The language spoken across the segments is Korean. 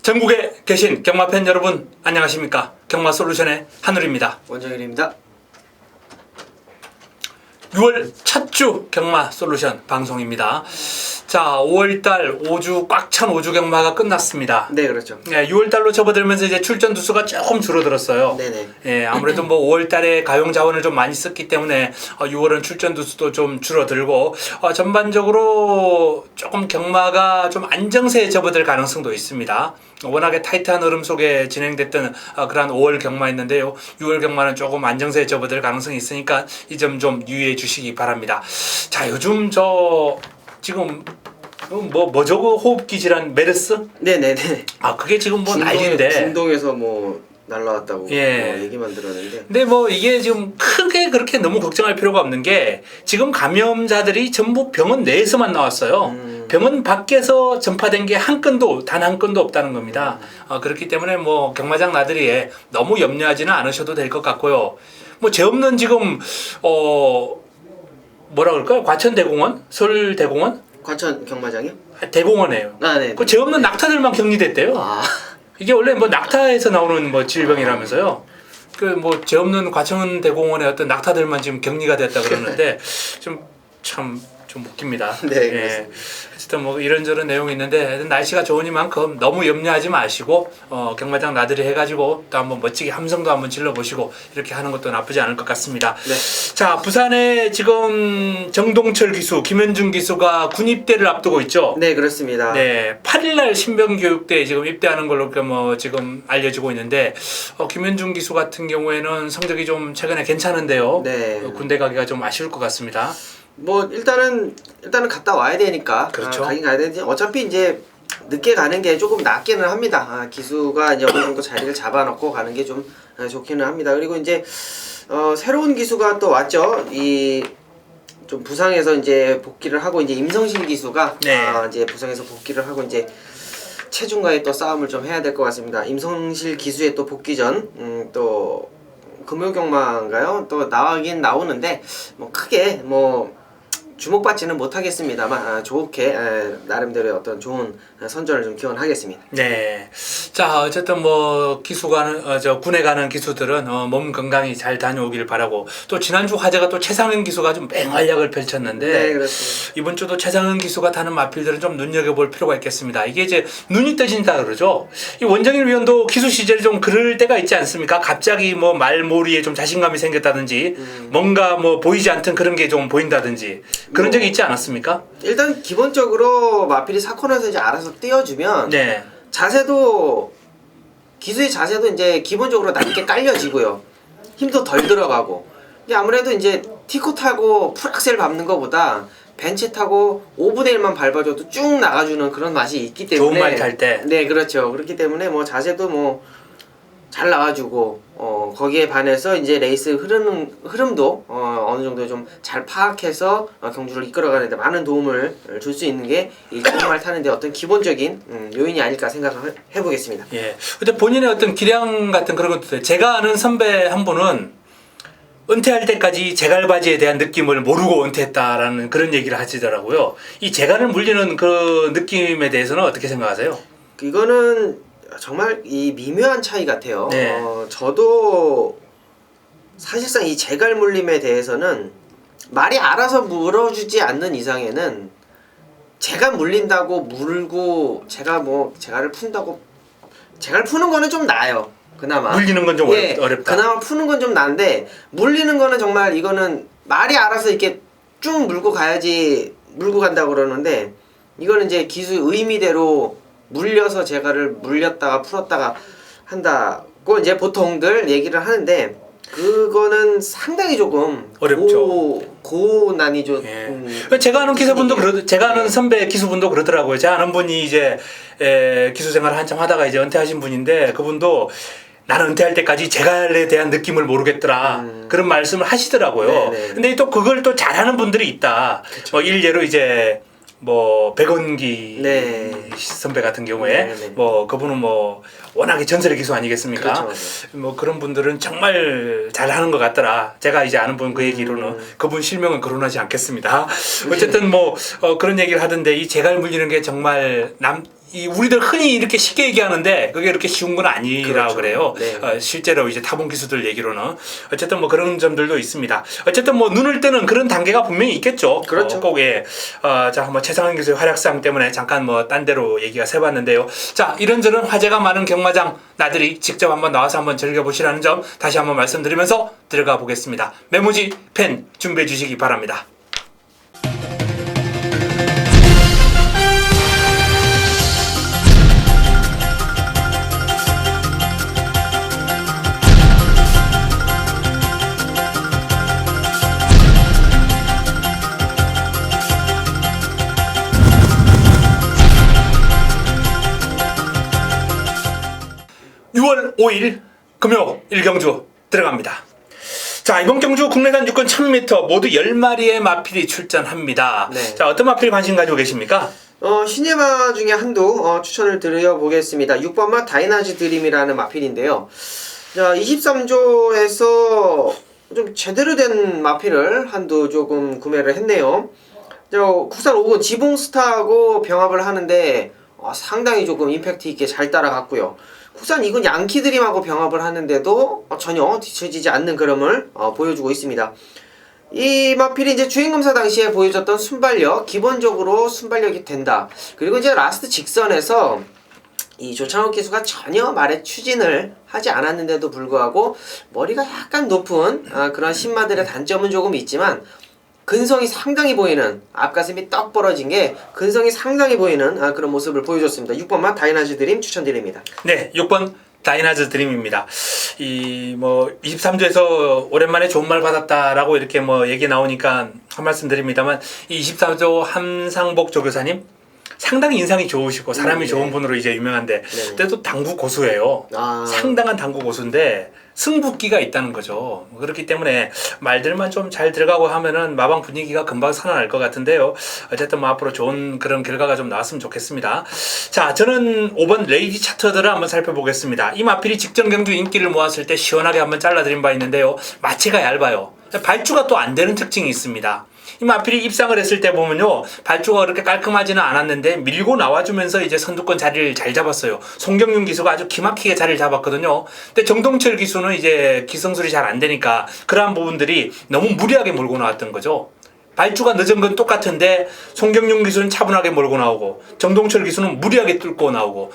전국에 계신 경마팬 여러분 안녕하십니까. 경마솔루션의 한울입니다. 원정일입니다. 6월 첫 주 경마솔루션 방송입니다. 자, 5월달 5주 꽉 찬 5주 경마가 끝났습니다. 네, 그렇죠. 네, 6월달로 접어들면서 이제 출전 두수가 조금 줄어들었어요. 네네. 예, 아무래도 뭐 5월달에 가용 자원을 좀 많이 썼기 때문에 6월은 출전 두수도 좀 줄어들고 전반적으로 조금 경마가 좀 안정세에 접어들 가능성도 있습니다. 워낙에 타이트한 흐름 속에 진행됐던 그런 5월 경마였는데요. 6월 경마는 조금 안정세에 접어들 가능성이 있으니까 이 점 좀 유의해 주시기 바랍니다. 자, 요즘 지금 뭐죠? 그 호흡기 질환 메르스? 네네네. 그게 지금 뭐 난리인데. 중동에서 뭐 날라왔다고 예. 얘기만 들었는데. 근데 뭐 이게 지금 크게 그렇게 너무 걱정할 필요가 없는 게 지금 감염자들이 전부 병원 내에서만 나왔어요. 병원 밖에서 전파된 게 단 한 건도 없다는 겁니다. 그렇기 때문에 뭐 경마장 나들이에 너무 염려하지는 않으셔도 될 것 같고요. 뭐 죄 없는 지금 뭐라 그럴까요? 과천대공원? 서울대공원? 과천 경마장이요? 대공원이에요. 네. 그 죄 없는 낙타들만 격리됐대요. 이게 원래 뭐 낙타에서 나오는 뭐 질병이라면서요. 그 뭐 죄 없는 과천대공원의 어떤 낙타들만 지금 격리가 됐다 그러는데 좀 웃깁니다. 네, 그렇습니다. 어쨌든 뭐 이런저런 내용이 있는데 날씨가 좋으니만큼 너무 염려하지 마시고 경마장 나들이 해가지고 또 한번 멋지게 함성도 한번 질러보시고 이렇게 하는 것도 나쁘지 않을 것 같습니다. 네. 자, 부산에 지금 정동철 기수, 김현중 기수가 군입대를 앞두고 있죠. 네, 그렇습니다. 네, 8일날 신병교육대에 지금 입대하는 걸로 뭐 지금 알려지고 있는데 김현중 기수 같은 경우에는 성적이 좀 최근에 괜찮은데요. 네. 군대 가기가 좀 아쉬울 것 같습니다. 뭐 일단은 갔다 와야 되니까. 그렇죠. 가긴 가야 되지. 어차피 이제 늦게 가는 게 조금 낫기는 합니다. 기수가 이제 어느 정도 자리를 잡아놓고 가는 게 좀 좋기는 합니다. 그리고 이제 새로운 기수가 또 왔죠. 좀 부상에서 이제 복귀를 하고 이제 임성실 기수가 이제 부상에서 복귀를 하고 이제 체중과의 또 싸움을 좀 해야 될 것 같습니다. 임성실 기수의 또 복귀 전 또 금요경마인가요? 또 나가긴 나오는데 뭐 크게 뭐 주목받지는 못하겠습니다만 좋게 나름대로의 어떤 좋은 선전을 좀 기원하겠습니다. 네. 자, 어쨌든 뭐 군에 가는 기수들은 몸 건강히 잘 다녀오길 바라고, 또 지난주 화제가 또 최상현 기수가 좀 맹활약을 펼쳤는데 네, 그렇습니다. 이번 주도 최상현 기수가 타는 마필들은 좀 눈여겨볼 필요가 있겠습니다. 이게 이제 눈이 떠진다 그러죠. 이 원정일 위원도 기수 시절에 좀 그럴 때가 있지 않습니까? 갑자기 뭐 말몰이에 좀 자신감이 생겼다든지 뭔가 뭐 보이지 않던 그런 게 좀 보인다든지 그런 적이 있지 않았습니까? 일단 기본적으로 마필이 사코너에서 이제 알아서 띄워주면 네. 기수의 자세도 이제 기본적으로 낮게 깔려지고요. 힘도 덜 들어가고. 이제 아무래도 이제 티코 타고 풀악셀 밟는 것보다 벤치 타고 5분의 1만 밟아줘도 쭉 나가주는 그런 맛이 있기 때문에. 좋은 말 탈 때. 네, 그렇죠. 그렇기 때문에 뭐 자세도 뭐 잘 나와주고 거기에 반해서 이제 레이스 흐름도 어느 정도 좀 잘 파악해서 경주를 이끌어가는데 많은 도움을 줄 수 있는 게 이 경마를 타는데 어떤 기본적인 요인이 아닐까 생각을 해보겠습니다. 예. 근데 본인의 어떤 기량 같은 그런 것도 돼요. 제가 아는 선배 한 분은 은퇴할 때까지 제갈바지에 대한 느낌을 모르고 은퇴했다라는 그런 얘기를 하시더라고요. 이 제갈을 물리는 그 느낌에 대해서는 어떻게 생각하세요? 이거는 정말 이 미묘한 차이 같아요. 네. 저도 사실상 이 제갈 물림에 대해서는 말이 알아서 물어주지 않는 이상에는 제가 물린다고 물고 제갈을 푼다고 제갈 푸는 거는 좀 나아요. 그나마 물리는 건 좀 어렵다. 그나마 푸는 건 좀 나은데 물리는 거는 정말 이거는 말이 알아서 이렇게 쭉 물고 가야지 물고 간다고 그러는데 이거는 이제 기수 의미대로 물려서 제갈을 물렸다가 풀었다가 한다고 이제 보통들 얘기를 하는데 그거는 상당히 조금 어렵죠. 고난이죠. 예. 제가 아는 기수분도 제가 아는 선배 기수분도 그러더라고요. 제가 아는 분이 이제 기수 생활을 한참 하다가 이제 은퇴하신 분인데 그분도 나는 은퇴할 때까지 제갈에 대한 느낌을 모르겠더라. 그런 말씀을 하시더라고요. 네네. 근데 또 그걸 또 잘하는 분들이 있다. 뭐 일례로 이제 뭐 백원기 선배 같은 경우에 뭐 그분은 뭐 워낙에 전설의 기수 아니겠습니까? 그렇죠. 뭐 그런 분들은 정말 잘하는 것 같더라. 제가 이제 아는 분 그 얘기로는 그분 실명은 거론하지 않겠습니다. 어쨌든 뭐 그런 얘기를 하던데 이 제갈 물리는 게 정말 우리들 흔히 이렇게 쉽게 얘기하는데 그게 이렇게 쉬운 건 아니라고 그렇죠. 그래요. 네. 실제로 이제 타본 기수들 얘기로는 어쨌든 뭐 그런 점들도 있습니다. 어쨌든 뭐 눈을 뜨는 그런 단계가 분명히 있겠죠. 그렇죠. 꼭에 자, 뭐 최상현 교수의 활약상 때문에 잠깐 뭐 딴 데로 얘기가 새봤는데요. 자, 이런저런 화제가 많은 경마장 나들이 직접 한번 나와서 한번 즐겨보시라는 점 다시 한번 말씀드리면서 들어가 보겠습니다. 메모지 펜 준비해 주시기 바랍니다. 6월 5일 금요 1경주 들어갑니다. 자, 이번 경주 국내산 육군 1000m 모두 10마리의 마필이 출전합니다. 네. 자, 어떤 마필 관심 가지고 계십니까? 신예마 중에 한도 추천을 드려보겠습니다. 6번마 다이나지 드림이라는 마필인데요. 자, 23조에서 좀 제대로 된 마필을 한도 조금 구매를 했네요. 국산 5군 지봉스타하고 병합을 하는데 상당히 조금 임팩트 있게 잘 따라갔고요. 국산 2군 양키드림하고 병합을 하는데도 전혀 뒤처지지 않는 그럼을 보여주고 있습니다. 이 마필이 이제 주행검사 당시에 보여줬던 순발력, 기본적으로 순발력이 된다. 그리고 이제 라스트 직선에서 이 조창욱 기수가 전혀 말에 추진을 하지 않았는데도 불구하고 머리가 약간 높은 그런 신마들의 단점은 조금 있지만 근성이 상당히 보이는, 앞가슴이 떡 벌어진 게 근성이 상당히 보이는 그런 모습을 보여줬습니다. 6번만 다이나즈 드림 추천드립니다. 네, 6번 다이나즈 드림입니다. 이 뭐 23조에서 오랜만에 좋은 말 받았다라고 이렇게 뭐 얘기 나오니까 한 말씀 드립니다만, 이 24조 함상복 조교사님 상당히 인상이 좋으시고 사람이 네. 좋은 분으로 이제 유명한데, 네. 그때도 당구 고수예요. 상당한 당구 고수인데 승부기가 있다는 거죠. 그렇기 때문에 말들만 좀 잘 들어가고 하면은 마방 분위기가 금방 살아날 것 같은데요. 어쨌든 뭐 앞으로 좋은 그런 결과가 좀 나왔으면 좋겠습니다. 자, 저는 5번 레이디 차터들을 한번 살펴보겠습니다. 이 마필이 직전 경주 인기를 모았을 때 시원하게 한번 잘라드린 바 있는데요. 마체가 얇아요. 발주가 또 안 되는 특징이 있습니다. 이 마필이 입상을 했을 때 보면요, 발주가 그렇게 깔끔하지는 않았는데 밀고 나와주면서 이제 선두권 자리를 잘 잡았어요. 송경윤 기수가 아주 기막히게 자리를 잡았거든요. 근데 정동철 기수는 이제 기성술이 잘 안 되니까 그러한 부분들이 너무 무리하게 몰고 나왔던 거죠. 발주가 늦은 건 똑같은데 송경윤 기수는 차분하게 몰고 나오고 정동철 기수는 무리하게 뚫고 나오고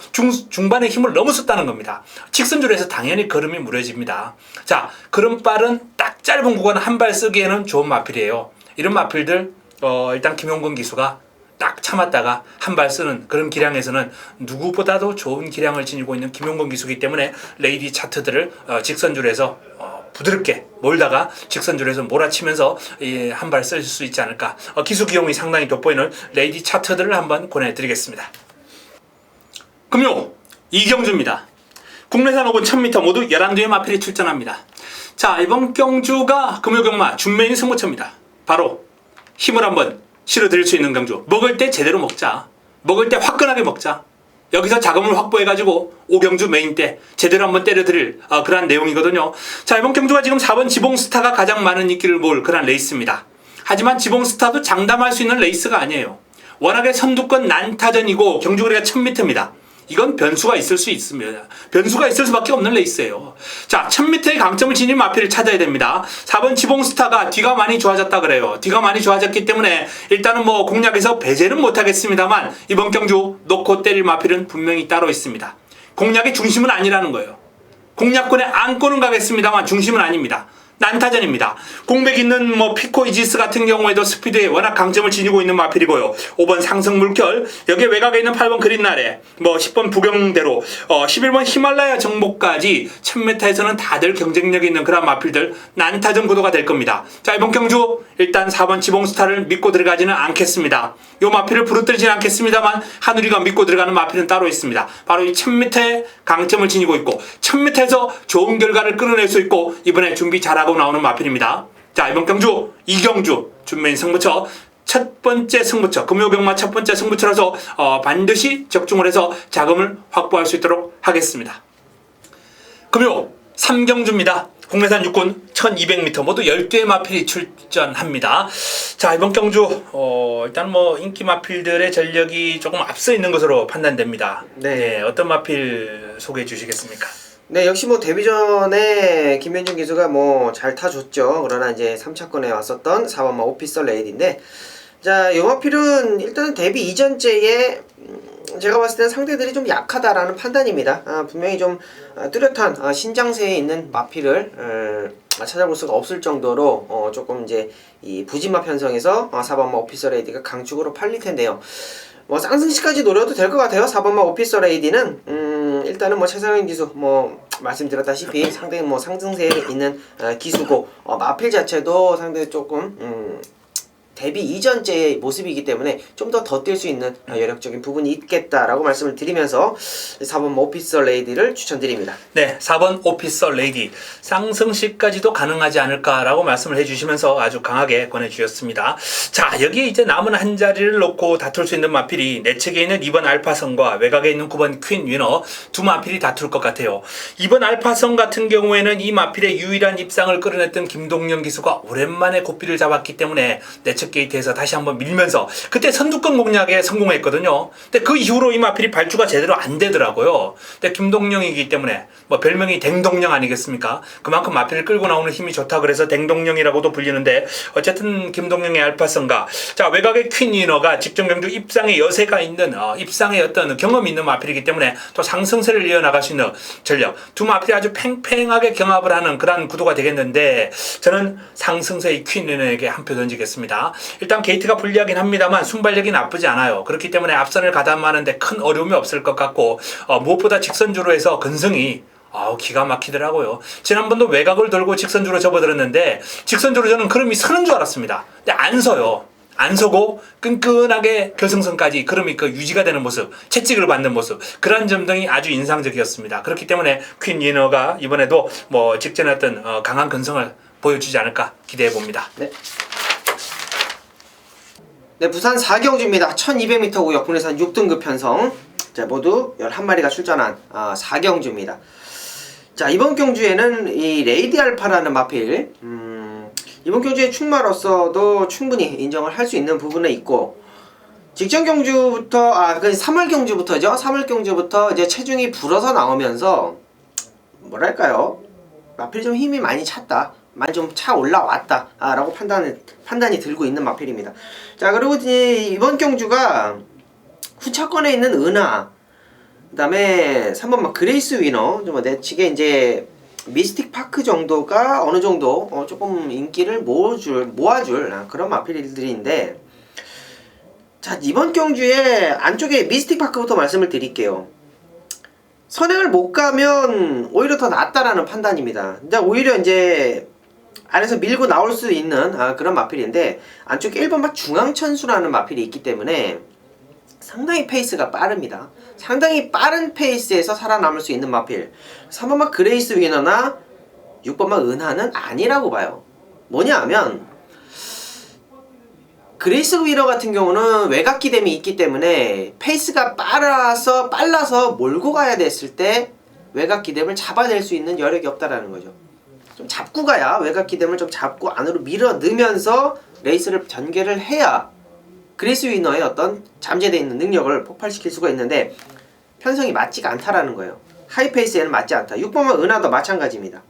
중반에 힘을 너무 썼다는 겁니다. 직선줄에서 당연히 걸음이 무뎌집니다. 자, 걸음발은 딱 짧은 구간 한 발 쓰기에는 좋은 마필이에요. 이런 마필들 일단 김용근 기수가 딱 참았다가 한 발 쓰는 그런 기량에서는 누구보다도 좋은 기량을 지니고 있는 김용근 기수이기 때문에 레이디 차트들을 직선줄에서 부드럽게 몰다가 직선줄에서 몰아치면서 한 발 쓸 수 있지 않을까. 기수 기용이 상당히 돋보이는 레이디 차트들을 한번 권해드리겠습니다. 금요 2경주입니다. 국내산 5군 1000m 모두 11두의 마필이 출전합니다. 자, 이번 경주가 금요경마 준메인 승부처입니다. 바로 힘을 한번 실어드릴 수 있는 경주. 먹을 때 제대로 먹자. 먹을 때 화끈하게 먹자. 여기서 자금을 확보해가지고 5경주 메인 때 제대로 한번 때려드릴 그러한 내용이거든요. 자, 이번 경주가 지금 4번 지봉스타가 가장 많은 인기를 모을 그러한 레이스입니다. 하지만 지봉스타도 장담할 수 있는 레이스가 아니에요. 워낙에 선두권 난타전이고 경주거리가 1000m입니다. 이건 변수가 있을 수 있습니다. 변수가 있을 수밖에 없는 레이스예요. 자, 1000m의 강점을 지닌 마필을 찾아야 됩니다. 4번 지봉스타가 뒤가 많이 좋아졌다 그래요. 뒤가 많이 좋아졌기 때문에 일단은 뭐 공략에서 배제는 못하겠습니다만 이번 경주 놓고 때릴 마필은 분명히 따로 있습니다. 공략의 중심은 아니라는 거예요. 공략권에 안고는 가겠습니다만 중심은 아닙니다. 난타전입니다. 공백 있는 뭐 피코 이지스 같은 경우에도 스피드에 워낙 강점을 지니고 있는 마필이고요. 5번 상승물결, 여기에 외곽에 있는 8번 그린나래, 뭐 10번 부경대로, 11번 히말라야 정복까지 1000m에서는 다들 경쟁력이 있는 그런 마필들 난타전 구도가 될 겁니다. 자, 이번 경주 일단 4번 지봉스타를 믿고 들어가지는 않겠습니다. 요 마필을 부르뜨리지는 않겠습니다만 한우리가 믿고 들어가는 마필은 따로 있습니다. 바로 이 1000m의 강점을 지니고 있고 1000m에서 좋은 결과를 끌어낼 수 있고 이번에 준비 잘하고 나오는 마필입니다. 자, 이번 경주 2경주 준메인 승부처 첫 번째 승부처, 금요경마 첫 번째 승부처라서 반드시 적중을 해서 자금을 확보할 수 있도록 하겠습니다. 금요 3경주입니다. 국내산 육군 1200m 모두 10개의 마필이 출전합니다. 자, 이번 경주 일단 뭐 인기 마필들의 전력이 조금 앞서 있는 것으로 판단됩니다. 네. 어떤 마필 소개해 주시겠습니까? 네, 역시 뭐 데뷔 전에 김현준 기수가 뭐 잘 타줬죠. 그러나 이제 3차권에 왔었던 4번마 오피서 레이디인데, 자, 이 마필은 일단 데뷔 이전째에 제가 봤을 때는 상대들이 좀 약하다라는 판단입니다. 분명히 좀 뚜렷한 신장세에 있는 마필을 찾아볼 수가 없을 정도로 조금 이제 이 부진마 편성에서 4번마 오피서 레이디가 강축으로 팔릴 텐데요. 뭐 쌍승시까지 노려도 될 것 같아요. 4번마 오피서 레이디는 일단은 뭐 최상현 기수 뭐 말씀드렸다시피 상당히 뭐 상승세에 있는 기수고 마필 자체도 상당히 조금 데뷔 이전제의 모습이기 때문에 좀 더 뛸 수 있는 여력적인 부분이 있겠다라고 말씀을 드리면서 4번 오피서 레이디를 추천드립니다. 네, 4번 오피서 레이디 상승시까지도 가능하지 않을까라고 말씀을 해주시면서 아주 강하게 권해주셨습니다. 자, 여기에 이제 남은 한 자리를 놓고 다툴 수 있는 마필이 내측에 있는 2번 알파선과 외곽에 있는 9번 퀸 위너 두 마필이 다툴 것 같아요. 2번 알파선 같은 경우에는 이 마필의 유일한 입상을 끌어냈던 김동영 기수가 오랜만에 고삐를 잡았기 때문에 내측 게이트에서 다시 한번 밀면서 그때 선두권 공략에 성공했거든요. 근데 그 이후로 이 마필이 발주가 제대로 안 되더라고요. 근데 김동영이기 때문에 뭐 별명이 댕동영 아니겠습니까? 그만큼 마필을 끌고 나오는 힘이 좋다 그래서 댕동영이라고도 불리는데 어쨌든 김동영의 알파선과 자 외곽의 퀸 위너가 직전 경주 입상의 여세가 있는 입상의 어떤 경험이 있는 마필이기 때문에 또 상승세를 이어나갈 수 있는 전력 두 마필이 아주 팽팽하게 경합을 하는 그런 구도가 되겠는데 저는 상승세의 퀸 위너에게 한 표 던지겠습니다. 일단 게이트가 불리하긴 합니다만 순발력이 나쁘지 않아요. 그렇기 때문에 앞선을 가담하는데 큰 어려움이 없을 것 같고 무엇보다 직선주로 해서 근성이 기가 막히더라고요. 지난번도 외곽을 돌고 직선주로 접어들었는데 직선주로 저는 그름이 서는 줄 알았습니다. 근데 안 서요. 안 서고 끈끈하게 결승선까지 그름이 유지가 되는 모습, 채찍을 받는 모습 그런 점 등이 아주 인상적이었습니다. 그렇기 때문에 퀸 위너가 이번에도 뭐 직전에 어떤 강한 근성을 보여주지 않을까 기대해 봅니다. 네, 부산 4경주입니다. 1200m고요. 국내산 6등급 편성. 자, 모두 11마리가 출전한 4경주입니다. 자, 이번 경주에는 이 레이디 알파라는 마필 이번 경주의 충마로서도 충분히 인정을 할 수 있는 부분에 있고 직전 경주부터 그 3월 경주부터죠. 3월 경주부터 이제 체중이 불어서 나오면서 뭐랄까요? 마필이 좀 힘이 많이 찼다. 많이 좀 차 올라왔다 라고 판단이 들고 있는 마필입니다. 자, 그리고 이번 경주가 후차권에 있는 은하 그 다음에 3번 그레이스 위너 좀 내측에 이제 미스틱 파크 정도가 어느 정도 조금 인기를 모아줄 그런 마필들인데 자, 이번 경주에 안쪽에 미스틱 파크부터 말씀을 드릴게요. 선행을 못 가면 오히려 더 낫다라는 판단입니다. 근데 오히려 이제 안에서 밀고 나올 수 있는 그런 마필인데 안쪽에 1번마 중앙천수라는 마필이 있기 때문에 상당히 페이스가 빠릅니다. 상당히 빠른 페이스에서 살아남을 수 있는 마필 3번마 그레이스 위너나 6번마 은하는 아니라고 봐요. 뭐냐 하면 그레이스 위너 같은 경우는 외곽 기댐이 있기 때문에 페이스가 빨라서 몰고 가야 됐을 때 외곽 기댐을 잡아낼 수 있는 여력이 없다라는 거죠. 좀 잡고 가야 외곽 기댐을 좀 잡고 안으로 밀어 넣으면서 레이스를 전개를 해야 그레이스 위너의 어떤 잠재되어 있는 능력을 폭발시킬 수가 있는데 편성이 맞지가 않다라는 거예요. 하이페이스에는 맞지 않다. 6번만 은하도 마찬가지입니다.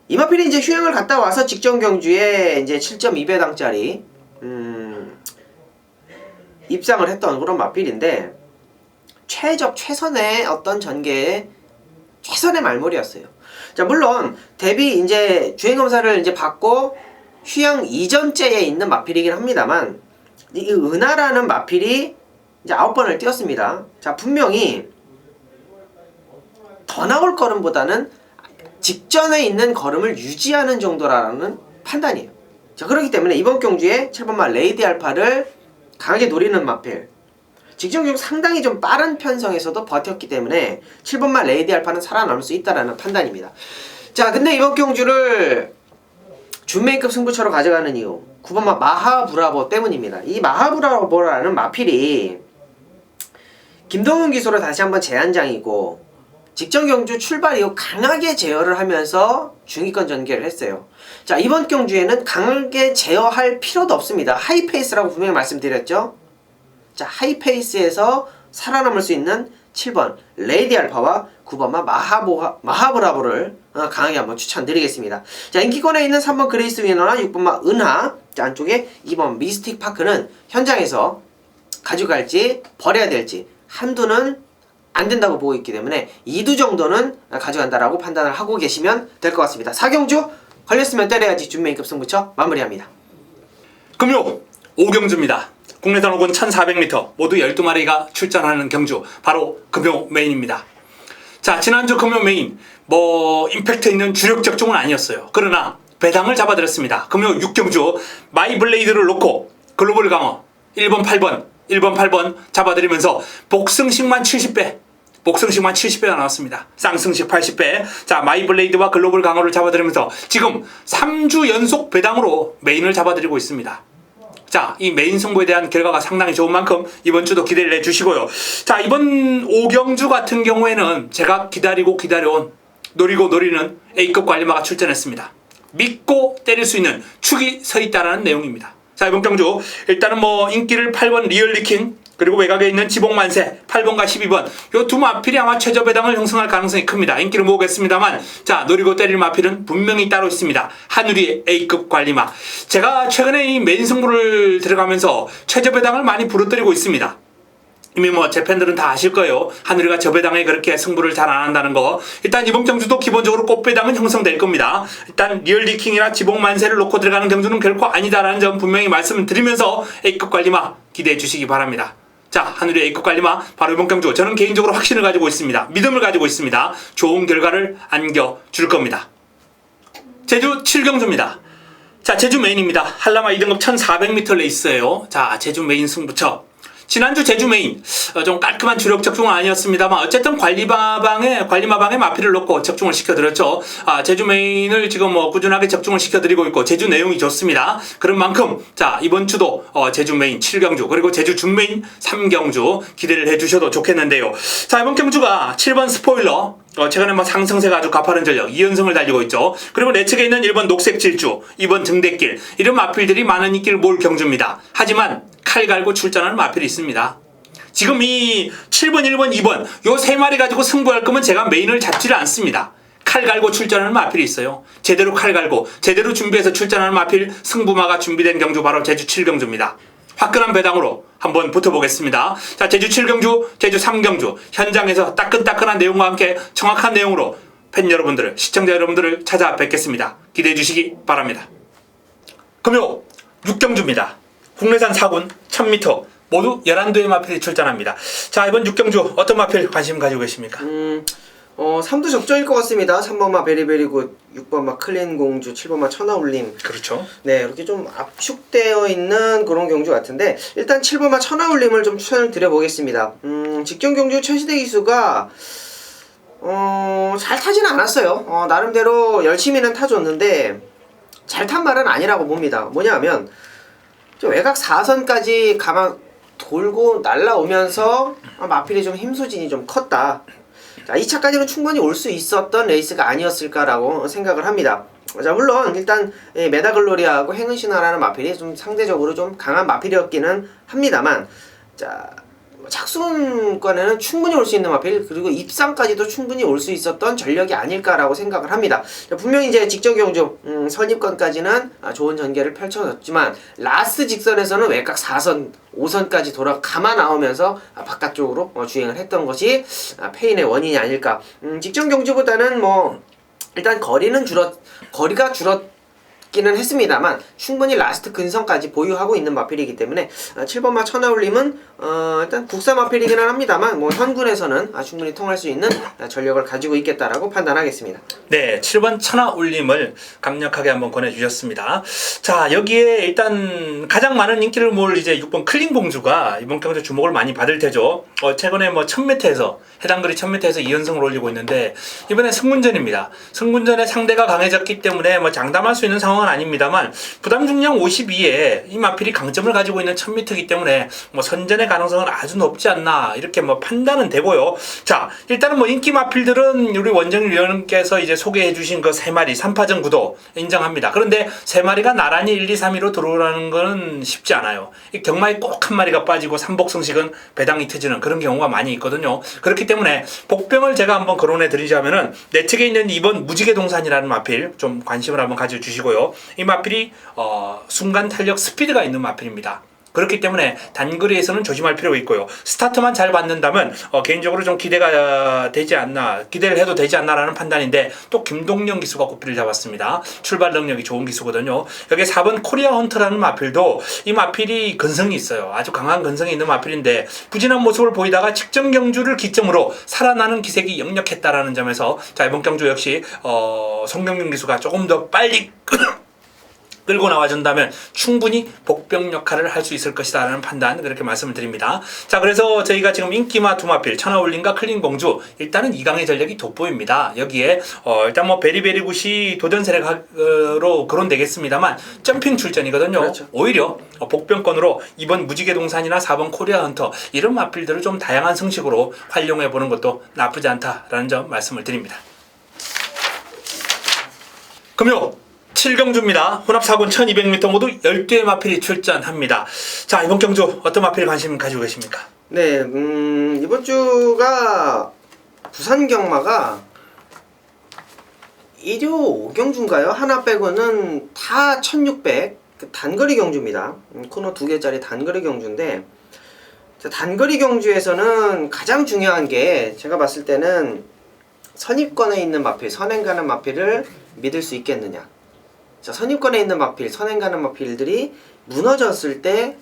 이마필이 이제 휴양을 갔다 와서 직전 경주에 이제 7.2배당짜리 입상을 했던 그런 마필인데 최선의 어떤 전개에 최선의 말몰이였어요. 자, 물론 데뷔 이제 주행 검사를 이제 받고 휴양 이전째에 있는 마필이긴 합니다만 이 은하라는 마필이 이제 9번을 뛰었습니다. 자, 분명히 더 나올 걸음보다는 직전에 있는 걸음을 유지하는 정도라는 판단이에요. 자, 그렇기 때문에 이번 경주에 7번마 레이디 알파를 강하게 노리는 마필 직전 경주 상당히 좀 빠른 편성에서도 버텼기 때문에 7번마 레이디 알파는 살아남을 수 있다라는 판단입니다. 자, 근데 이번 경주를 준메이급 승부처로 가져가는 이유 9번마 마하브라보 때문입니다. 이 마하브라보라는 마필이 김동훈 기수로 다시 한번 재한장이고 직전 경주 출발 이후 강하게 제어를 하면서 중위권 전개를 했어요. 자, 이번 경주에는 강하게 제어할 필요도 없습니다. 하이페이스라고 분명히 말씀드렸죠. 자, 하이페이스에서 살아남을 수 있는 7번 레이디 알파와 9번마 마하브라보를 강하게 한번 추천드리겠습니다. 자, 인기권에 있는 3번 그레이스 위너나 6번마 은하, 자, 안쪽에 2번 미스틱 파크는 현장에서 가져갈지 버려야 될지 한두는 안 된다고 보고 있기 때문에 2두 정도는 가져간다라고 판단을 하고 계시면 될 것 같습니다. 4경주 걸렸으면 때려야지 준메이급 승부처 마무리합니다. 금요 5경주입니다. 국내산 오군 1400m 모두 12마리가 출전하는 경주 바로 금요 메인입니다. 자, 지난주 금요 메인 뭐 임팩트 있는 주력 적중은 아니었어요. 그러나 배당을 잡아드렸습니다. 금요 6경주 마이블레이드를 놓고 글로벌 강어 1번 8번 잡아드리면서 복승식만 70배 복승식만 70배가 나왔습니다. 쌍승식 80배. 자, 마이블레이드와 글로벌 강어를 잡아드리면서 지금 3주 연속 배당으로 메인을 잡아드리고 있습니다. 자, 이 메인 승부에 대한 결과가 상당히 좋은 만큼 이번 주도 기대를 해주시고요. 자, 이번 5경주 같은 경우에는 제가 기다려온 노리고 노리는 A급 관리마가 출전했습니다. 믿고 때릴 수 있는 축이 서 있다는 내용입니다. 자, 이번 경주 일단은 뭐 인기를 8번 리얼리킹 그리고 외곽에 있는 지복만세 8번과 12번 요 두 마필이 아마 최저 배당을 형성할 가능성이 큽니다. 인기를 모으겠습니다만 자, 노리고 때릴 마필은 분명히 따로 있습니다. 하누리의 A급 관리마. 제가 최근에 이 메인 승부를 들어가면서 최저 배당을 많이 부르뜨리고 있습니다. 이미 뭐 제 팬들은 다 아실 거예요. 하늘이가 저배당에 그렇게 승부를 잘 안 한다는 거. 일단 이번 경주도 기본적으로 꽃배당은 형성될 겁니다. 일단 리얼리킹이나 지복만세를 놓고 들어가는 경주는 결코 아니다라는 점 분명히 말씀을 드리면서 A급 관리마 기대해 주시기 바랍니다. 자, 하늘의 A급 관리마 바로 이번 경주 저는 개인적으로 확신을 가지고 있습니다. 믿음을 가지고 있습니다. 좋은 결과를 안겨줄 겁니다. 제주 7경주입니다. 자, 제주 메인입니다. 한라마 2등급 1400m 레이스예요. 자, 제주 메인 승부처. 지난주 제주 메인 좀 깔끔한 주력 적중은 아니었습니다만 어쨌든 관리마방에 마피를 놓고 적중을 시켜드렸죠. 제주 메인을 지금 뭐 꾸준하게 적중을 시켜드리고 있고 제주 내용이 좋습니다. 그런 만큼 자, 이번 주도 제주 메인 7경주 그리고 제주 준메인 3경주 기대를 해주셔도 좋겠는데요. 자, 이번 경주가 7번 스포일러 최근에 뭐 상승세가 아주 가파른 전력 2연승을 달리고 있죠. 그리고 내 측에 있는 1번 녹색 질주 2번 등대길 이런 마필들이 많은 인기를 모을 경주입니다. 하지만 칼 갈고 출전하는 마필이 있습니다. 지금 이 7번, 1번, 2번 요 세 마리 가지고 승부할 거면 제가 메인을 잡지를 않습니다. 칼 갈고 출전하는 마필이 있어요. 제대로 칼 갈고 제대로 준비해서 출전하는 마필 승부마가 준비된 경주 바로 제주 7경주입니다. 화끈한 배당으로 한번 붙어보겠습니다. 자, 제주 7경주, 제주 3경주 현장에서 따끈따끈한 내용과 함께 정확한 내용으로 팬 여러분들을, 시청자 여러분들을 찾아뵙겠습니다. 기대해 주시기 바랍니다. 금요 6경주입니다. 국내산 4군 1000m 모두 11두의 마필이 출전합니다. 자, 이번 6경주 어떤 마필 관심 가지고 계십니까? 3두 적정일 것 같습니다. 3번마 베리베리굿, 6번마 클린공주, 7번마 천하울림. 그렇죠. 네, 이렇게 좀 압축되어 있는 그런 경주 같은데 일단 7번마 천하울림을 좀 추천을 드려보겠습니다. 직전 경주 천시대 기수가 잘 타지는 않았어요. 나름대로 열심히는 타줬는데 잘 탄 말은 아니라고 봅니다. 뭐냐 하면 외곽 4선까지 가만 돌고 날라오면서 마필이 좀 힘소진이 좀 컸다. 자, 2차까지는 충분히 올 수 있었던 레이스가 아니었을까라고 생각을 합니다. 자, 물론 일단 메다글로리아하고 행운신화라는 마필이 좀 상대적으로 좀 강한 마필이었기는 합니다만 자, 착순권에는 충분히 올 수 있는 마필 그리고 입상까지도 충분히 올 수 있었던 전력이 아닐까라고 생각을 합니다. 분명히 이제 직전 경주 선입권까지는 좋은 전개를 펼쳐졌지만 라스 직선에서는 외곽 4선 5선까지 돌아가만 나오면서 바깥쪽으로 주행을 했던 것이 패인의 원인이 아닐까. 직전 경주보다는 뭐 일단 거리가 줄었기는 했습니다만 충분히 라스트 근성까지 보유하고 있는 마필이기 때문에 7번마 천하울림은 일단 국산 마필이기는 합니다만 뭐 현군에서는 충분히 통할 수 있는 전력을 가지고 있겠다라고 판단하겠습니다. 네, 7번 천하울림을 강력하게 한번 권해주셨습니다. 자, 여기에 일단 가장 많은 인기를 모을 이제 6번 클린공주가 이번 경주 주목을 많이 받을 테죠. 최근에 뭐 1000m에서 해당 거리 1000m에서 2연승을 올리고 있는데 이번에 승군전입니다. 승군전에 상대가 강해졌기 때문에 뭐 장담할 수 있는 상황은 상황은 아닙니다만 부담 중량 52에 이 마필이 강점을 가지고 있는 1000m이기 때문에 뭐 선전의 가능성은 아주 높지 않나 이렇게 뭐 판단은 되고요. 자, 일단은 뭐 인기 마필들은 우리 원정일 위원님께서 이제 소개해 주신 그 3마리 3파전 구도 인정합니다. 그런데 3마리가 나란히 1, 2, 3위로 들어오라는 거는 쉽지 않아요. 이 경마에 꼭 한 마리가 빠지고 삼복승식은 배당이 터지는 그런 경우가 많이 있거든요. 그렇기 때문에 복병을 제가 한번 거론해 드리자면은 내 측에 있는 이번 무지개 동산이라는 마필 좀 관심을 한번 가져주시고요. 이 마필이 순간 탄력 스피드가 있는 마필입니다. 그렇기 때문에 단거리에서는 조심할 필요가 있고요. 스타트만 잘 받는다면 개인적으로 좀 기대가 되지 않나, 기대를 해도 되지 않나라는 판단인데 또 김동영 기수가 고삐를 잡았습니다. 출발 능력이 좋은 기수거든요. 여기 4번 코리아 헌터라는 마필도 이 마필이 근성이 있어요. 아주 강한 근성이 있는 마필인데 부진한 모습을 보이다가 직전 경주를 기점으로 살아나는 기색이 역력했다라는 점에서 자, 이번 경주 역시 송경민 기수가 조금 더 빨리 끌고 나와준다면 충분히 복병 역할을 할 수 있을 것이다 라는 판단 그렇게 말씀을 드립니다. 자, 그래서 저희가 지금 인기마 두마필 천하올림과 클린공주 일단은 2강의 전력이 돋보입니다. 여기에 일단 뭐 베리베리굿이 도전 세력으로 거론되겠습니다만 점핑 출전이거든요. 그렇죠. 오히려 복병권으로 이번 무지개 동산이나 4번 코리아 헌터 이런 마필들을 좀 다양한 성식으로 활용해 보는 것도 나쁘지 않다라는 점 말씀을 드립니다. 금요 7경주입니다. 혼합 4군 1200m 모두 12의 마필이 출전합니다. 자, 이번 경주 어떤 마필 관심 가지고 계십니까? 네, 이번 주가 부산 경마가 1호 5경주인가요? 하나 빼고는 다 1600 단거리 경주입니다. 코너 2개짜리 단거리 경주인데 단거리 경주에서는 가장 중요한 게 제가 봤을 때는 선입권에 있는 마필, 선행 가는 마필을 믿을 수 있겠느냐. 자, 선입권에 있는 마필, 선행 가는 마필들이 무너졌을 때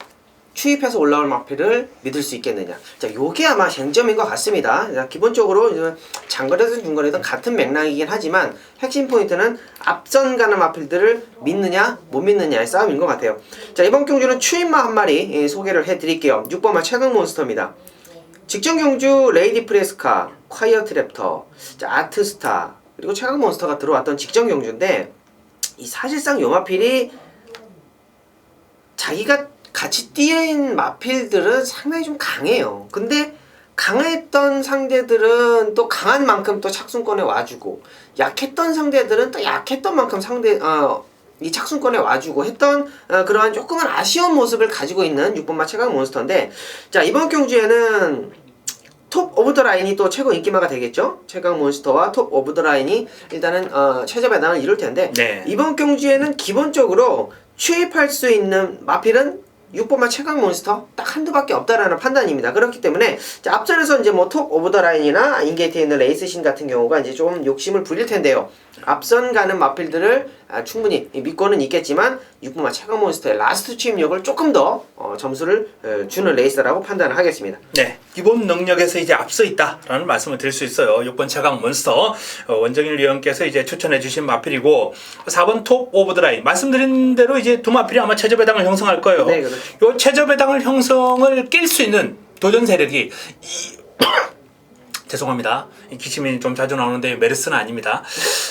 추입해서 올라올 마필을 믿을 수 있겠느냐. 자, 요게 아마 쟁점인 것 같습니다. 자, 기본적으로 장거리든 중거리든 같은 맥락이긴 하지만 핵심 포인트는 앞선 가는 마필들을 믿느냐 못 믿느냐의 싸움인 것 같아요. 자, 이번 경주는 추입마 한 마리 소개를 해드릴게요. 6번마 최강 몬스터입니다. 직전 경주 레이디 프레스카, 콰이어트 랩터, 자, 아트스타 그리고 최강 몬스터가 들어왔던 직전 경주인데 이 사실상 요 마필이 자기가 같이 뛰어인 마필들은 상당히 좀 강해요. 근데 강했던 상대들은 또 강한 만큼 또 착순권에 와주고 약했던 상대들은 또 약했던 만큼 이 착순권에 와주고 했던 그러한 조금은 아쉬운 모습을 가지고 있는 6번마 최강 몬스터인데 자, 이번 경주에는 톱 오브 더 라인이 또 최고 인기마가 되겠죠. 최강 몬스터와 톱 오브 더 라인이 일단은 최저 배당을 이룰 텐데 네. 이번 경주에는 기본적으로 추입할 수 있는 마필은 6번마 최강 몬스터 딱 한두밖에 없다라는 판단입니다. 그렇기 때문에 자, 앞전에서 이제 뭐 톱 오브 더 라인이나 인게이트에 있는 레이스신 같은 경우가 이제 좀 욕심을 부릴 텐데요. 앞선 가는 마필들을 충분히 믿고는 있겠지만 6번마 최강 몬스터의 라스트 추입력을 조금 더 점수를 주는 레이스라고 판단을 하겠습니다. 네, 기본 능력에서 이제 앞서 있다라는 말씀을 드릴 수 있어요. 6번 최강 몬스터 원정일 위원께서 이제 추천해 주신 마필이고 4번 톱 오브 더 라인 말씀드린 대로 이제 두 마필이 아마 최저 배당을 형성할 거예요. 네, 그렇죠. 요 최저 배당을 형성을 낄 수 있는 도전 세력이 죄송합니다. 기침이 좀 자주 나오는데 메르스는 아닙니다.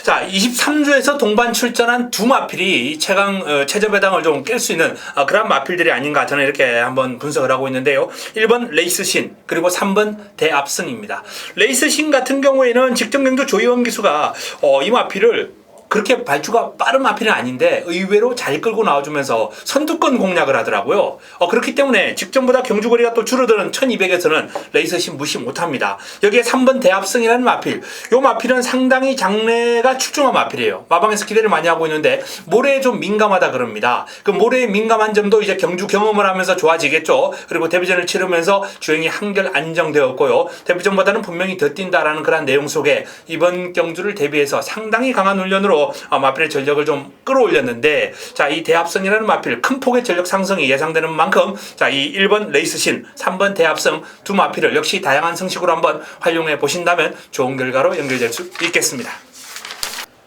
자, 23주에서 동반 출전한 두 마필이 최강 최저 배당을 좀 깰 수 있는 그런 마필들이 아닌가 저는 이렇게 한번 분석을 하고 있는데요. 1번 레이스신 그리고 3번 대압승입니다. 레이스신 같은 경우에는 직전 경주 조희원 기수가 이 마필을 그렇게 발주가 빠른 마필은 아닌데 의외로 잘 끌고 나와주면서 선두권 공략을 하더라고요. 그렇기 때문에 직전보다 경주거리가 또 줄어드는 1200에서는 레이서신 무시 못합니다. 여기에 3번 대합승이라는 마필. 요 마필은 상당히 장래가 출중한 마필이에요. 마방에서 기대를 많이 하고 있는데 모래에 좀 민감하다 그럽니다. 그 모래에 민감한 점도 이제 경주 경험을 하면서 좋아지겠죠. 그리고 데뷔전을 치르면서 주행이 한결 안정되었고요. 데뷔전보다는 분명히 더 뛴다라는 그런 내용 속에 이번 경주를 대비해서 상당히 강한 훈련으로 마필의 전력을 좀 끌어올렸는데 자, 이 대합승이라는 마필 큰 폭의 전력 상승이 예상되는 만큼 자, 이 1번 레이스신 3번 대합승 두 마필을 역시 다양한 성식으로 한번 활용해 보신다면 좋은 결과로 연결될 수 있겠습니다.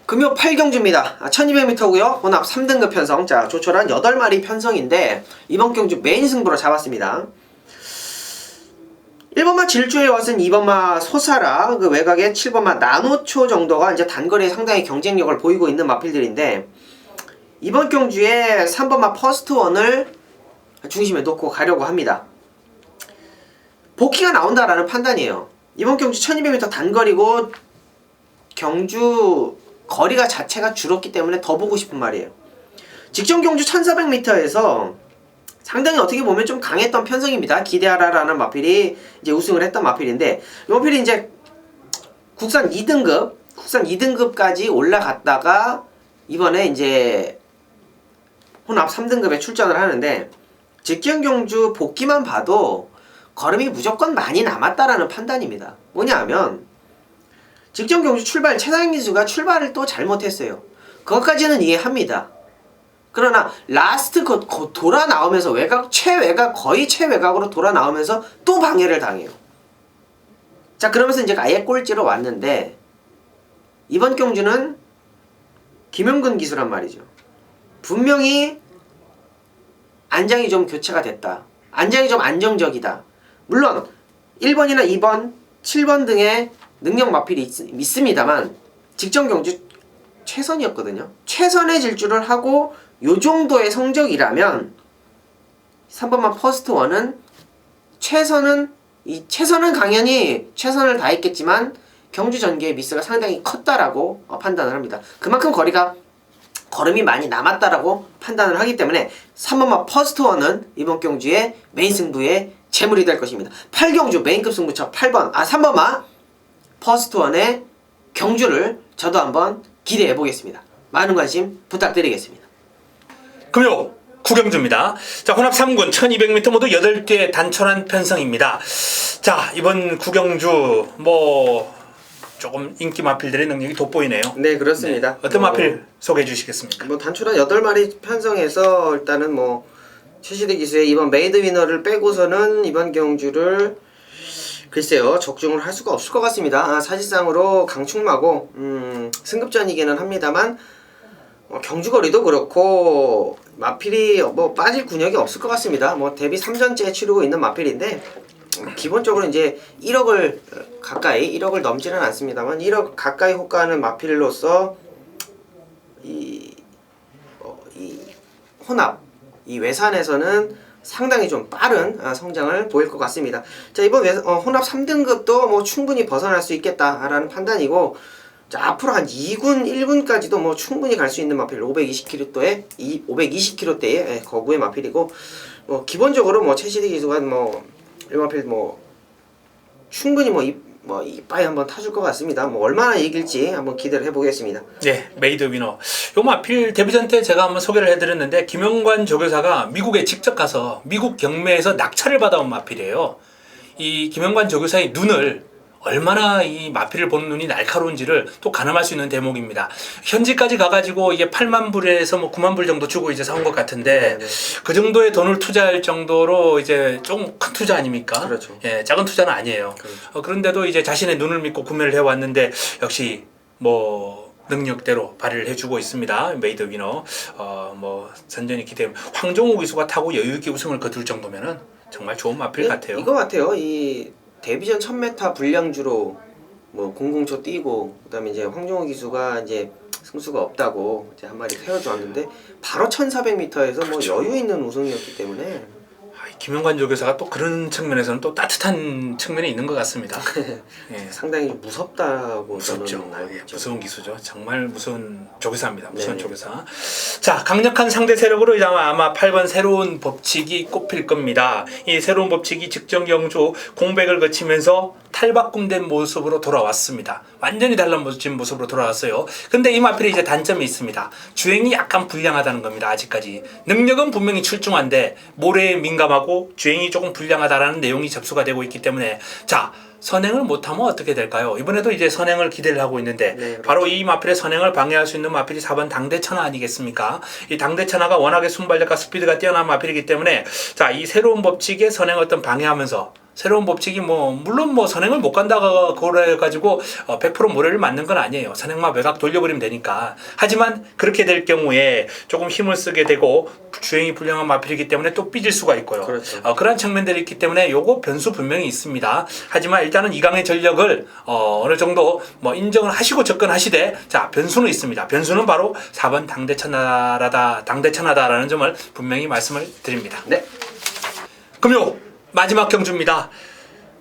금요 8경주입니다. 1200m고요. 혼합 3등급 편성. 자, 조촐한 8마리 편성인데 이번 경주 메인 승부로 잡았습니다. 1번마 질주에 왔은 2번마 소사라, 그 외곽에 7번마 나노초 정도가 이제 단거리에 상당히 경쟁력을 보이고 있는 마필들인데 이번 경주에 3번마 퍼스트원을 중심에 놓고 가려고 합니다. 복귀가 나온다라는 판단이에요. 이번 경주 1200m 단거리고 경주 거리가 자체가 줄었기 때문에 더 보고 싶은 말이에요. 직전 경주 1400m에서 상당히 어떻게 보면 좀 강했던 편성입니다. 기대하라라는 마필이 이제 우승을 했던 마필인데, 이 마필이 이제 국산 2등급까지 올라갔다가 이번에 이제 혼합 3등급에 출전을 하는데, 직전 경주 복귀만 봐도 걸음이 무조건 많이 남았다라는 판단입니다. 뭐냐 하면 직전 경주 출발 최상현 기수가 출발을 또 잘못했어요. 그것까지는 이해합니다. 그러나 라스트 돌아 나오면서 거의 최외곽으로 돌아 나오면서 또 방해를 당해요. 자, 그러면서 이제 아예 꼴찌로 왔는데, 이번 경주는 김영근 기수란 말이죠. 분명히 안장이 좀 교체가 됐다. 안장이 좀 안정적이다. 물론 1번이나 2번, 7번 등의 능력 마필이 있습니다만 직전 경주 최선이었거든요. 최선의 질주를 하고 요 정도의 성적이라면 3번만 퍼스트원은 최선은 강연히 최선을 다했겠지만 경주 전개의 미스가 상당히 컸다라고 판단을 합니다. 그만큼 걸음이 많이 남았다라고 판단을 하기 때문에 3번마 퍼스트원은 이번 경주의 메인 승부의 재물이 될 것입니다. 8경주 메인급 승부처 3번마 퍼스트원의 경주를 저도 한번 기대해 보겠습니다. 많은 관심 부탁드리겠습니다. 금요 구경주입니다. 자, 혼합 3군 1200m 모두 8개 단촐한 편성입니다. 자, 이번 구경주 조금 인기 마필들의 능력이 돋보이네요. 네, 그렇습니다. 네. 어떤 마필 소개해 주시겠습니까? 단촐한 8마리 편성에서 일단은 최시대 기수의 이번 메이드 위너를 빼고서는 이번 경주를 글쎄요, 적중을 할 수가 없을 것 같습니다. 사실상으로 강충마고 승급전이기는 합니다만 경주거리도 그렇고 마필이 빠질 군역이 없을 것 같습니다. 데뷔 3전째 치르고 있는 마필인데 기본적으로 이제 1억을 넘지는 않습니다만 1억 가까이 호가하는 마필로서 이 혼합, 이 외산에서는 상당히 좀 빠른 성장을 보일 것 같습니다. 자, 이번 혼합 3등급도 충분히 벗어날 수 있겠다라는 판단이고, 자, 앞으로 한 2군, 1군까지도 충분히 갈 수 있는 마필 520kg대의 거구의 마필이고, 기본적으로 최시대 기수가 이 마필 충분히 이빠이 한번 타줄 것 같습니다. 얼마나 이길지 한번 기대를 해보겠습니다. 네, 메이드 위너. 요 마필 데뷔전 때 제가 한번 소개를 해드렸는데, 김영관 조교사가 미국에 직접 가서 미국 경매에서 낙찰을 받아온 마필이에요. 이 김영관 조교사의 눈을 얼마나 이 마필을 보는 눈이 날카로운지를 또 가늠할 수 있는 대목입니다. 현지까지 가가지고 이게 8만 불에서 9만 불 정도 주고 이제 사온 것 같은데, 네. 그 정도의 돈을 투자할 정도로 이제 좀 큰 투자 아닙니까? 그렇죠. 예, 작은 투자는 아니에요. 그렇죠. 그런데도 이제 자신의 눈을 믿고 구매를 해왔는데, 역시 능력대로 발휘를 해주고 있습니다. 메이드 위너. 선전이 기대. 황종우 기수가 타고 여유있게 우승을 거둘 정도면은 정말 좋은 마필 같아요. 이거 같아요. 이 데뷔전 1000m 불량주로 00초 뛰고, 그다음에 이제 황종호 기수가 이제 승수가 없다고 이제 한 마리 태워주었는데 바로 1400m에서 그렇죠. 여유 있는 우승이었기 때문에 김영관 조교사가 또 그런 측면에서는 또 따뜻한 측면이 있는 것 같습니다. 예. 상당히 무섭다고 무섭죠. 저는 알고 있죠. 무서운 기수죠. 정말 무서운 조교사입니다. 무서운 네네. 조교사. 자, 강력한 상대 세력으로 이제 아마 8번 새로운 법칙이 꼽힐 겁니다. 이 새로운 법칙이 직전 경주 공백을 거치면서 탈바꿈된 모습으로 돌아왔습니다. 완전히 달라진 모습으로 돌아왔어요. 근데 이 마필에 이제 단점이 있습니다. 주행이 약간 불량하다는 겁니다. 아직까지. 능력은 분명히 출중한데 모래에 민감하고 주행이 조금 불량하다라는 내용이 접수가 되고 있기 때문에, 자, 선행을 못하면 어떻게 될까요? 이번에도 이제 선행을 기대를 하고 있는데, 네, 그렇죠. 바로 이 마필의 선행을 방해할 수 있는 마필이 4번 당대천하 아니겠습니까? 이 당대천하가 워낙에 순발력과 스피드가 뛰어난 마필이기 때문에, 자, 이 새로운 법칙의 선행을 방해하면서 새로운 법칙이 물론 선행을 못 간다고 그래 가지고 100% 모래를 맞는 건 아니에요. 선행만 외곽 돌려버리면 되니까. 하지만 그렇게 될 경우에 조금 힘을 쓰게 되고 주행이 불량한 마필이기 때문에 또 삐질 수가 있고요. 그렇죠. 그런 측면들이 있기 때문에 요거 변수 분명히 있습니다. 하지만 일단은 이강의 전력을 어느 정도 인정을 하시고 접근하시되, 자, 변수는 있습니다. 변수는 바로 4번 당대천하다라는 점을 분명히 말씀을 드립니다. 네. 금요 마지막 경주입니다.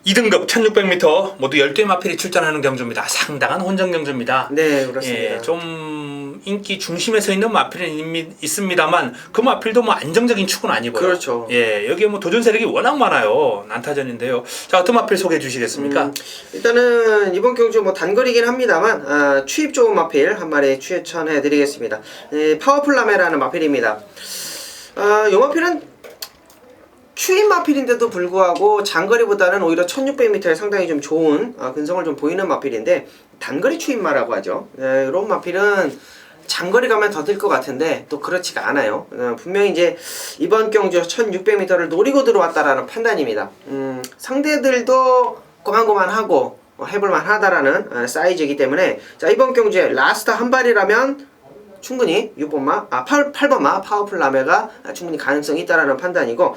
2등급 1600m 모두 12의 마필이 출전하는 경주입니다. 상당한 혼전 경주입니다. 네, 그렇습니다. 예, 좀 인기 중심에 서 있는 마필은 있습니다만 그 마필도 안정적인 축은 아니고요. 그렇죠. 예, 여기에 도전 세력이 워낙 많아요. 난타전인데요. 자, 어떤 마필 소개해 주시겠습니까? 일단은 이번 경주 단거리긴 합니다만 추입 좋은 마필 한 마리 추천해 드리겠습니다. 파워풀 라메라는 마필입니다. 이 마필은 추입 마필인데도 불구하고 장거리보다는 오히려 1600m에 상당히 좀 좋은 근성을 좀 보이는 마필인데, 단거리 추입마라고 하죠. 이런 마필은 장거리 가면 더 뛸 것 같은데 또 그렇지가 않아요. 분명히 이제 이번 경주 1600m를 노리고 들어왔다라는 판단입니다. 상대들도 고만고만하고 해볼만 하다라는 사이즈이기 때문에, 자, 이번 경주에 라스트 한 발이라면 충분히 8번마 파워풀 라메가 충분히 가능성이 있다라는 판단이고,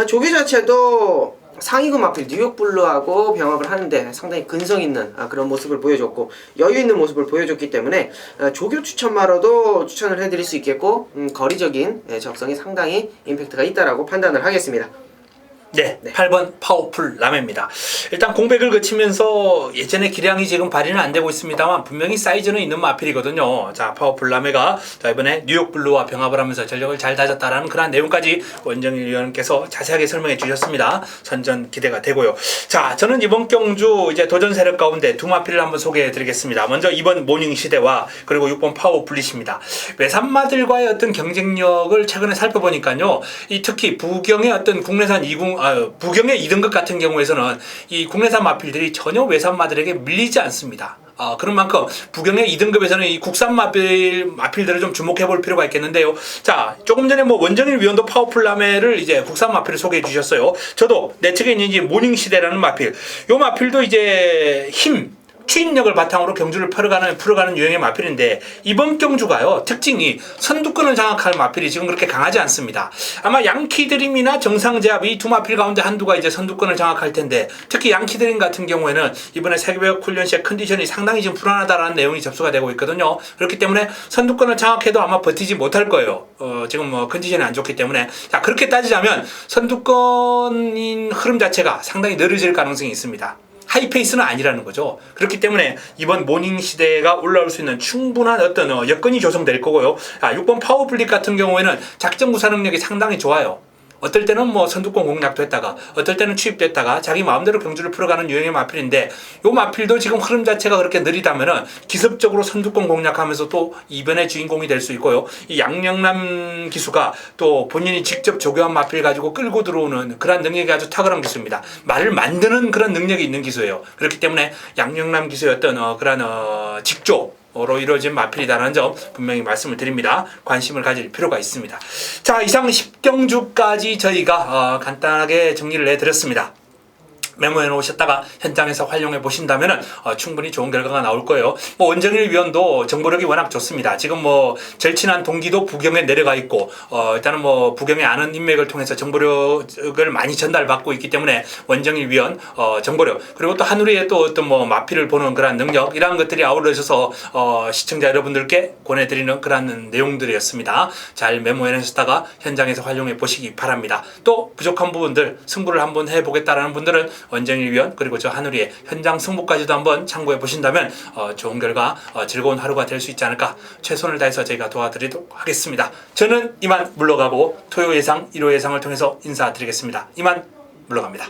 조교 자체도 상위급 마필 뉴욕 블루하고 병합을 하는데 상당히 근성 있는 그런 모습을 보여줬고 여유 있는 모습을 보여줬기 때문에 조교 추천마로도 추천을 해드릴 수 있겠고, 거리적인 적성이 상당히 임팩트가 있다라고 판단을 하겠습니다. 네, 8번 파워풀 라메입니다. 일단 공백을 거치면서 예전에 기량이 지금 발휘는 안 되고 있습니다만 분명히 사이즈는 있는 마필이거든요. 자, 파워풀 라메가 이번에 뉴욕 블루와 병합을 하면서 전력을 잘 다졌다라는 그런 내용까지 원정일 위원께서 자세하게 설명해 주셨습니다. 선전 기대가 되고요. 자, 저는 이번 경주 이제 도전 세력 가운데 두 마필을 한번 소개해 드리겠습니다. 먼저 2번 모닝 시대와 그리고 6번 파워 블릿입니다. 외산마들과의 어떤 경쟁력을 최근에 살펴보니까요. 특히 부경의 어떤 국내산 부경의 2등급 같은 경우에서는 이 국내산 마필들이 전혀 외산마들에게 밀리지 않습니다. 그런 만큼 부경의 2등급에서는 이 국산 마필들을 좀 주목해 볼 필요가 있겠는데요. 자, 조금 전에 원정일 위원도 파워풀 라메를 이제 국산 마필을 소개해 주셨어요. 저도 내 측에 있는 이제 모닝 시대라는 마필, 요 마필도 이제 추입력을 바탕으로 경주를 풀어가는 유형의 마필인데, 이번 경주가요 특징이 선두권을 장악할 마필이 지금 그렇게 강하지 않습니다. 아마 양키드림이나 정상제압 이 두 마필 가운데 한두가 이제 선두권을 장악할 텐데, 특히 양키드림 같은 경우에는 이번에 세계배역 훈련 시의 컨디션이 상당히 지금 불안하다라는 내용이 접수가 되고 있거든요. 그렇기 때문에 선두권을 장악해도 아마 버티지 못할 거예요. 지금 컨디션이 안 좋기 때문에. 자, 그렇게 따지자면 선두권인 흐름 자체가 상당히 느려질 가능성이 있습니다. 하이페이스는 아니라는 거죠. 그렇기 때문에 이번 모닝 시대가 올라올 수 있는 충분한 어떤 여건이 조성될 거고요. 6번 파워블릿 같은 경우에는 작전 구사 능력이 상당히 좋아요. 어떨 때는 선두권 공략도 했다가 어떨 때는 취입됐다가 자기 마음대로 경주를 풀어가는 유형의 마필인데, 요 마필도 지금 흐름 자체가 그렇게 느리다면은 기습적으로 선두권 공략하면서 또 이변의 주인공이 될 수 있고요. 이 양영남 기수가 또 본인이 직접 조교한 마필 가지고 끌고 들어오는 그런 능력이 아주 탁월한 기수입니다. 말을 만드는 그런 능력이 있는 기수예요. 그렇기 때문에 양영남 기수의 어떤 그런 직조로 이루어진 마필이다라는 점 분명히 말씀을 드립니다. 관심을 가질 필요가 있습니다. 자, 이상 10경주까지 저희가 간단하게 정리를 해드렸습니다. 메모해 놓으셨다가 현장에서 활용해 보신다면 충분히 좋은 결과가 나올 거예요. 원정일 위원도 정보력이 워낙 좋습니다. 지금 절친한 동기도 부경에 내려가 있고, 일단은 부경에 아는 인맥을 통해서 정보력을 많이 전달받고 있기 때문에 원정일 위원 정보력, 그리고 또 하누리의 또 어떤 마필을 보는 그런 능력, 이러한 것들이 아우러져서 시청자 여러분들께 권해드리는 그런 내용들이었습니다. 잘 메모해 놓으셨다가 현장에서 활용해 보시기 바랍니다. 또 부족한 부분들 승부를 한번 해보겠다라는 분들은 원정일 위원 그리고 저 하누리의 현장 승부까지도 한번 참고해 보신다면 좋은 결과 즐거운 하루가 될 수 있지 않을까, 최선을 다해서 저희가 도와드리도록 하겠습니다. 저는 이만 물러가고 토요 예상, 일요 예상을 통해서 인사드리겠습니다. 이만 물러갑니다.